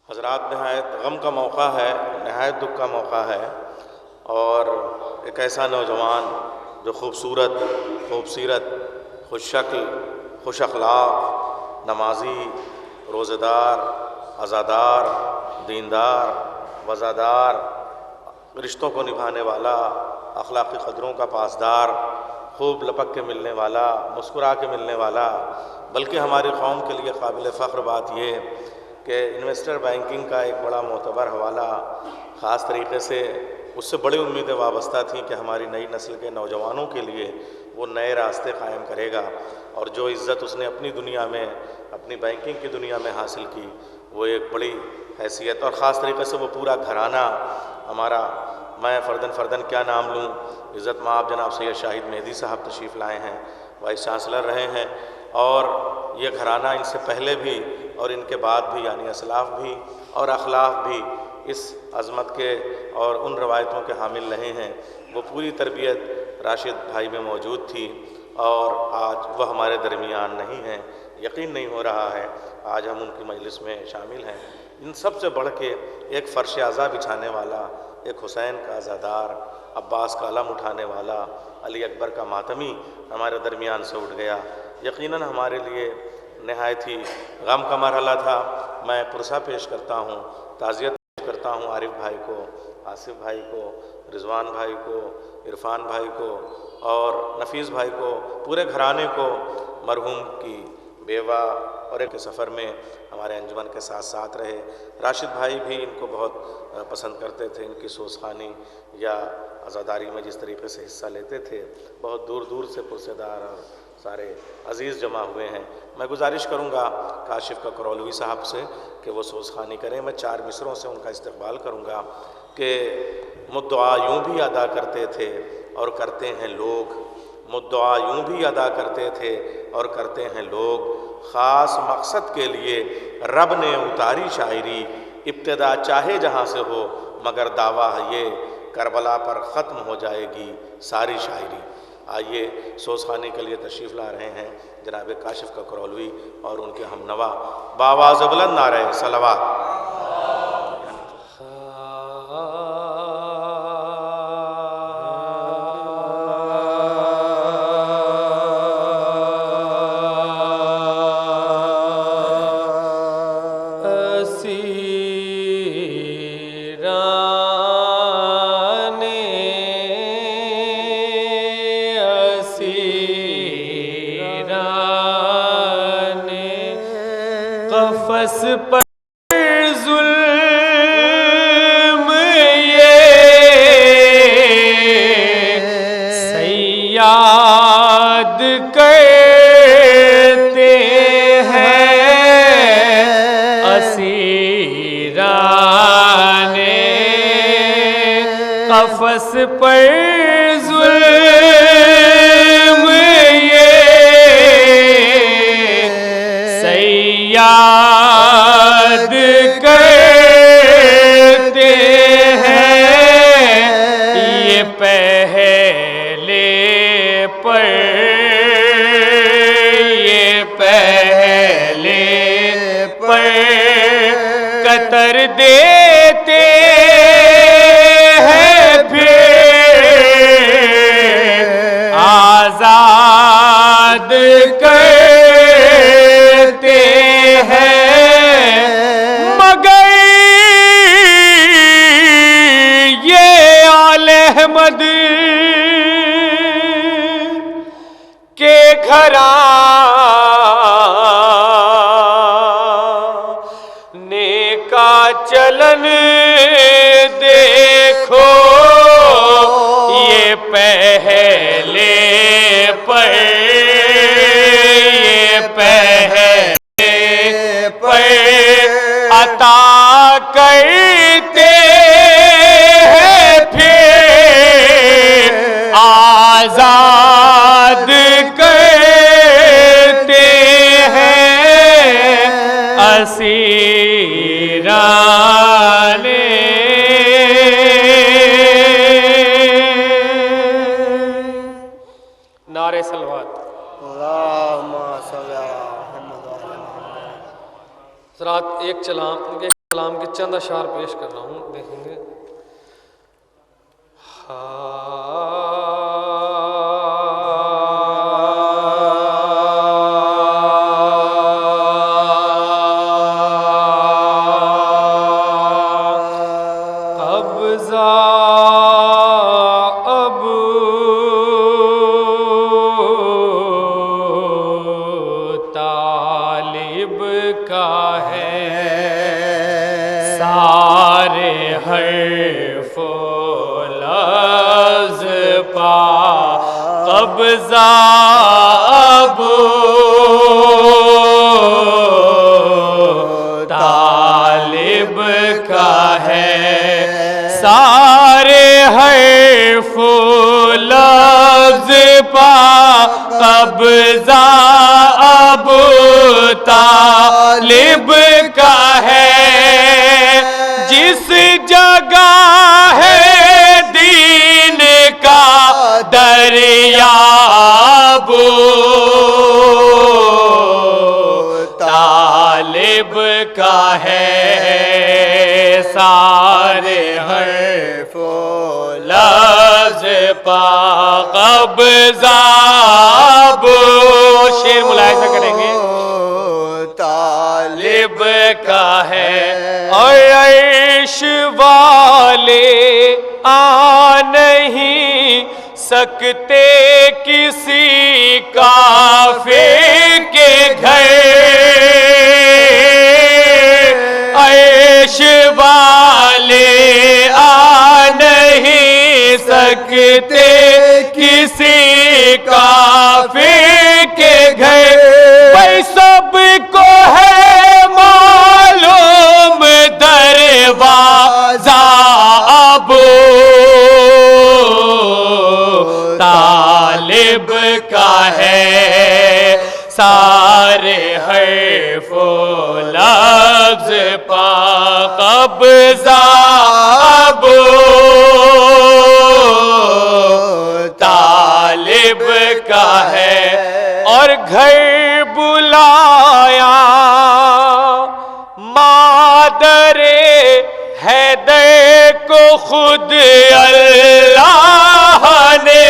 حضرات نہایت غم کا موقع ہے، نہایت دکھ کا موقع ہے، اور ایک ایسا نوجوان جو خوبصورت، خوبصیرت، خوش شکل، خوش اخلاق، نمازی، روزہ دار، عزادار، دیندار، وزادار، رشتوں کو نبھانے والا، اخلاقی قدروں کا پاسدار، خوب لپک کے ملنے والا، مسکرا کے ملنے والا، بلکہ ہماری قوم کے لیے قابل فخر بات یہ کہ انویسٹر بینکنگ کا ایک بڑا معتبر حوالہ خاص طریقے سے اس سے بڑی امیدیں وابستہ تھیں کہ ہماری نئی نسل کے نوجوانوں کے لیے وہ نئے راستے قائم کرے گا، اور جو عزت اس نے اپنی دنیا میں، اپنی بینکنگ کی دنیا میں حاصل کی، وہ ایک بڑی حیثیت، اور خاص طریقے سے وہ پورا گھرانہ ہمارا، میں فرداً کیا نام لوں، عزت مآب جناب سید شاہد مہدی صاحب تشریف لائے ہیں، وائس چانسلر رہے ہیں، اور یہ گھرانہ ان سے پہلے بھی اور ان کے بعد بھی، یعنی اسلاف بھی اور اخلاف بھی اس عظمت کے اور ان روایتوں کے حامل رہے ہیں۔ وہ پوری تربیت راشد بھائی میں موجود تھی، اور آج وہ ہمارے درمیان نہیں ہیں، یقین نہیں ہو رہا ہے آج ہم ان کی مجلس میں شامل ہیں۔ ان سب سے بڑھ کے ایک فرش عزا بچھانے والا، ایک حسین کا عزادار، عباس کا علم اٹھانے والا، علی اکبر کا ماتمی ہمارے درمیان سے اٹھ گیا، یقیناً ہمارے لیے نہایت ہی غم کا مرحلہ تھا۔ میں پرسہ پیش کرتا ہوں، تعزیت پیش کرتا ہوں عارف بھائی کو، آصف بھائی کو، رضوان بھائی کو، عرفان بھائی کو اور نفیس بھائی کو، پورے گھرانے کو، مرحوم کی بیوہ اور ایک سفر میں ہمارے انجمن کے ساتھ ساتھ رہے۔ راشد بھائی بھی ان کو بہت پسند کرتے تھے، ان کی سوزخانی یا عزاداری میں جس طریقے سے حصہ لیتے تھے، بہت دور دور سے پرسے دار اور سارے عزیز جمع ہوئے ہیں۔ میں گزارش کروں گا کاشف کا کرولوی صاحب سے کہ وہ سوزخانی کریں۔ میں 4 مصروں سے ان کا استقبال کروں گا کہ مدعا یوں بھی ادا کرتے تھے اور کرتے ہیں لوگ، مدعا یوں بھی ادا کرتے تھے اور کرتے ہیں لوگ، خاص مقصد کے لیے رب نے اتاری شاعری، ابتدا چاہے جہاں سے ہو مگر دعویٰ ہے یہ، کربلا پر ختم ہو جائے گی ساری شاعری۔ آئیے سوزخانی کے لیے تشریف لا رہے ہیں جناب کاشف کا کرولوی اور ان کے ہم نوا بآواز بلند نعرہ صلوات۔ قفس پر ظلم یہ صیاد کرتے ہیں، اسیران قفس پر ظلم یہ یاد کرتے ہیں، یہ پہلے پر قطر دیتے ہیں، پھر آزاد کرتے ہیں، مگر یہ آل احمد کے گھرانے کا چلن دیکھو، یہ پہلے عطا کرتے ہیں، پھر آزاد کرتے ہیں، اسیران نعرہ صلوات۔ اللہم صلی علی محمد۔ حضرات ایک چلان کلام کے چند اشعار پیش کر رہا ہوں، دیکھیں گے۔ قبضہ اب طالب کا ہے، سارے حرف و لفظ پا قبضہ اب طالب کا ہے، سارے حرف و لفظ پا قبضہ اب طالب کا ہے، جس جگہ ہے دین کا دریاب طالب کا ہے، سارے حرف و لفظ پا قبضہ اب، شعر ملاحظہ کریں گے، طالب کا ہے، اور عرش والے آ نہیں سکتے کسی کافر کے گھر، عرش والے آ نہیں سکتے کسی کافر کے گھر، بھائی سب کو ہے معلوم دروازہ اب طالب کا ہے، سارے حرف و لفظ پا قبضہ اب طالب کا ہے، اور گھر بلایا مادر حیدر کو خود اللہ نے،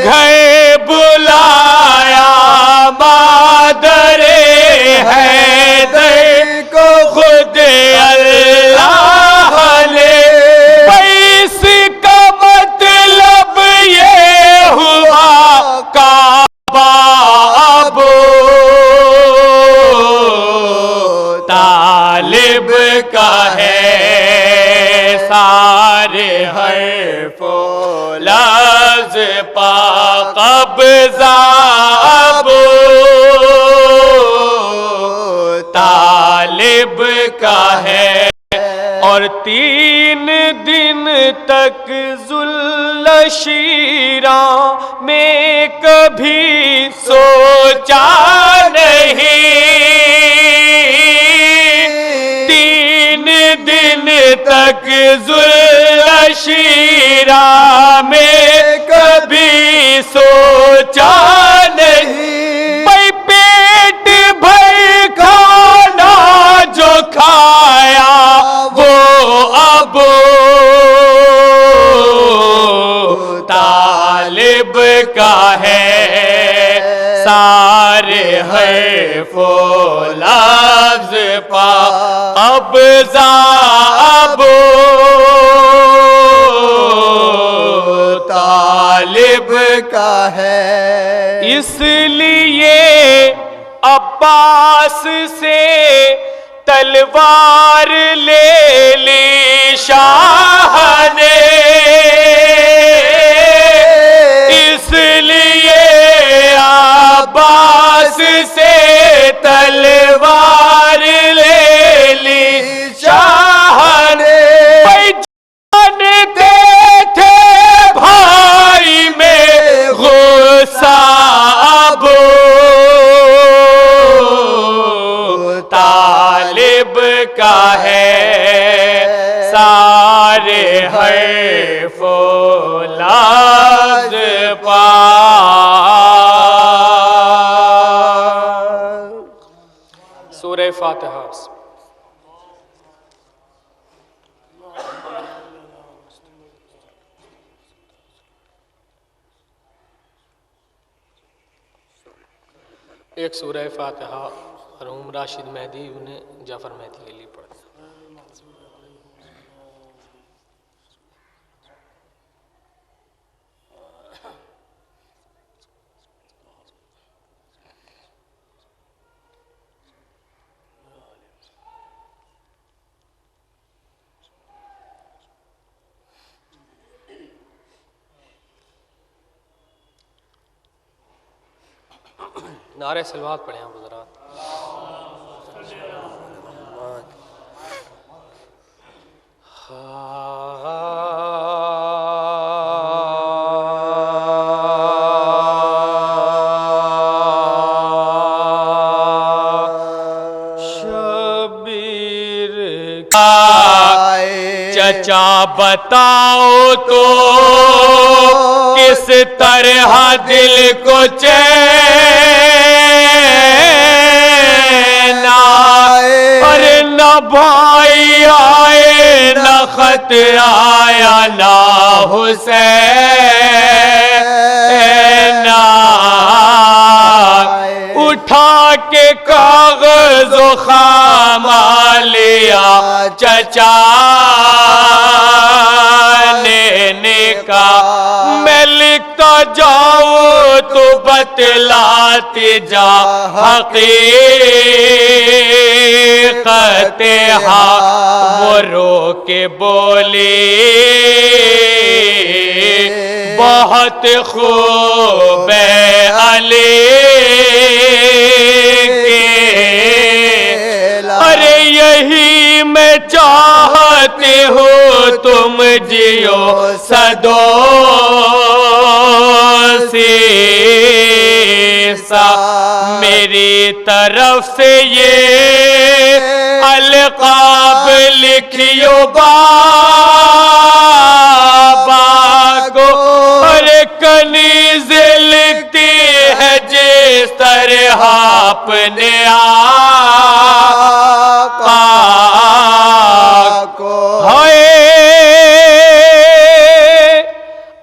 گھر بلایا مادر حیدر کو خود اللہ نے، اس کا مطلب یہ ہوا کعبہ اب طالب کا ہے، سارے حرف و لفظ پا قبضہ اب طالب کا ہے، اور 3 دن تک ذل شیراں میں کبھی سوچا نہیں، 3 دن تک ذل شیراں میں کبھی سوچا نہیں، بھائی پیٹ بھر کھانا جو کھایا وہ اب طالب کا ہے، سارے حرف و لفظ پا قبضہ اب طالب کا ہے، اس لیے عباس سے تلوار لے لی شاہ نے، اس لیے عباس سے تلوار لے لی شاہ نے، بھائی جانتے تھے بھائی میں غصہ اب طالب کا ہے، سارے حرف و لفظ پا سورہ فاتحہ. ایک سورہ فاتحہ مرحوم راشد مہدی انہیں جعفر مہدی کے لیے پڑھتے ہیں. نعرہ سلوات پڑھیں آپ حضرات. شبیر کا چچا بتاؤ تو کس طرح دل کو چین آئے. ارے نہ بھائی آئے نہ خط آیا نہ حسین اٹھا کے کاغذ و خامہ لیا چچا نے کہا میں لکھتا جاؤں تو بتلاتی جا حقیقت ہاں. وہ رو کے بولی بہت خوب ہے علی کے. ارے یہی میں چاہتی ہوں تم جیو صدوں سا. میری طرف سے یہ القاب لکھیو بابا کو. ارے کنیز لکھتی ہے جس طرح اپنے آقا کو.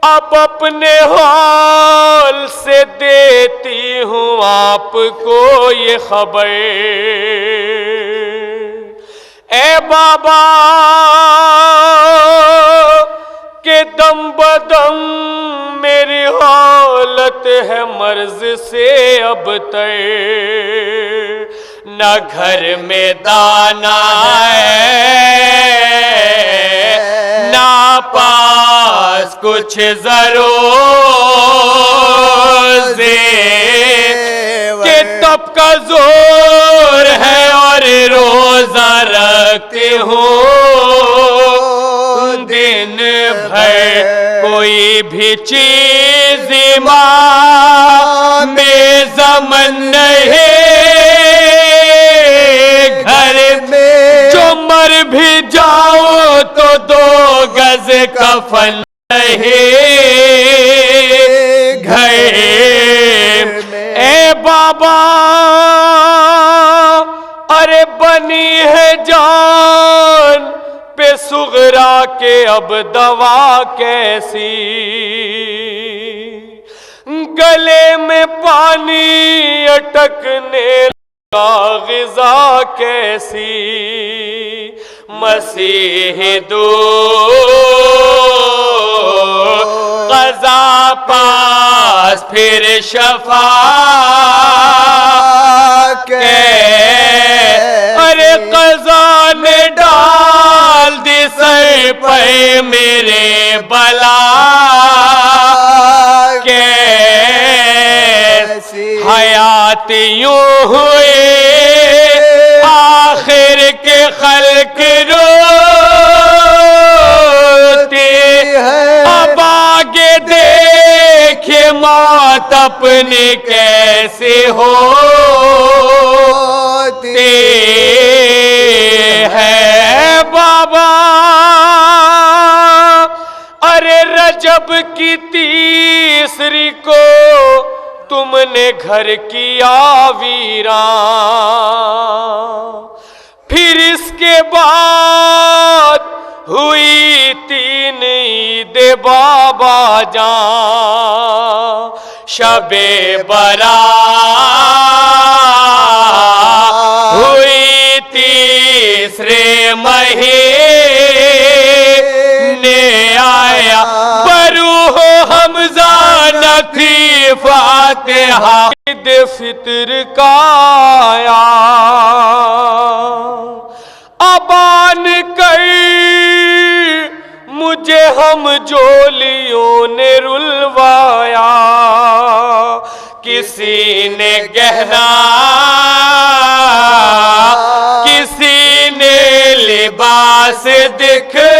اب اپنے حال سے دیتی ہوں آپ کو یہ خبر اے بابا کہ دم بدم میری حالت ہے مرض سے اب تر. نہ گھر میں دانا ہے نہ پاس کچھ ضرور کہ تب کا زور ہے اور روزہ رکھتے ہوں دن بھر. کوئی بھی چیز ماں میں زمن نہیں گھر میں. جو مر بھی جاؤ تو 2 گز کفن نہیں گھر میں. اے بابا ارے بنی ہے جان پہ صغرا کے اب دوا کیسی. گلے میں پانی اٹکنے لگا غذا کیسی. مسیح دور قضا پاس پھر شفا کے. ارے قضا نے ڈال دی سر پہ میرے بلا کیسی. حیات یوں ہوئی آخر کے خلق روتی ہے. اب آگے دیکھے موت اپنی کیسے ہوتی ہے بابا. ارے رجب کی 30 کو تم نے گھر کیا ویران. بابا جان شب برات ہوئی تیسرے مہینے آیا بروح حمزہ نقی فاتحہ عید فطر کا آیا ابان کر مجھے ہم جولیوں نے رلوایا کسی نے گہنا کسی نے لباس دکھلا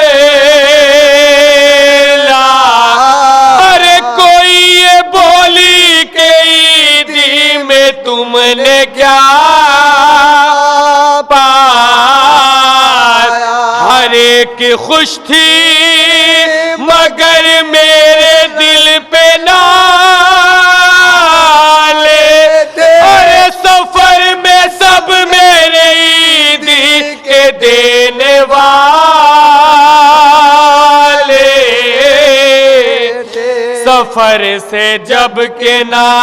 ارے کوئی یہ بولی کہ عیدی میں تم نے کیا پایا ہر ایک خوش تھی مگر میرے دل پہ نالے اور سفر میں سب میرے عیدی کے دینے والے سفر سے جب کے نالے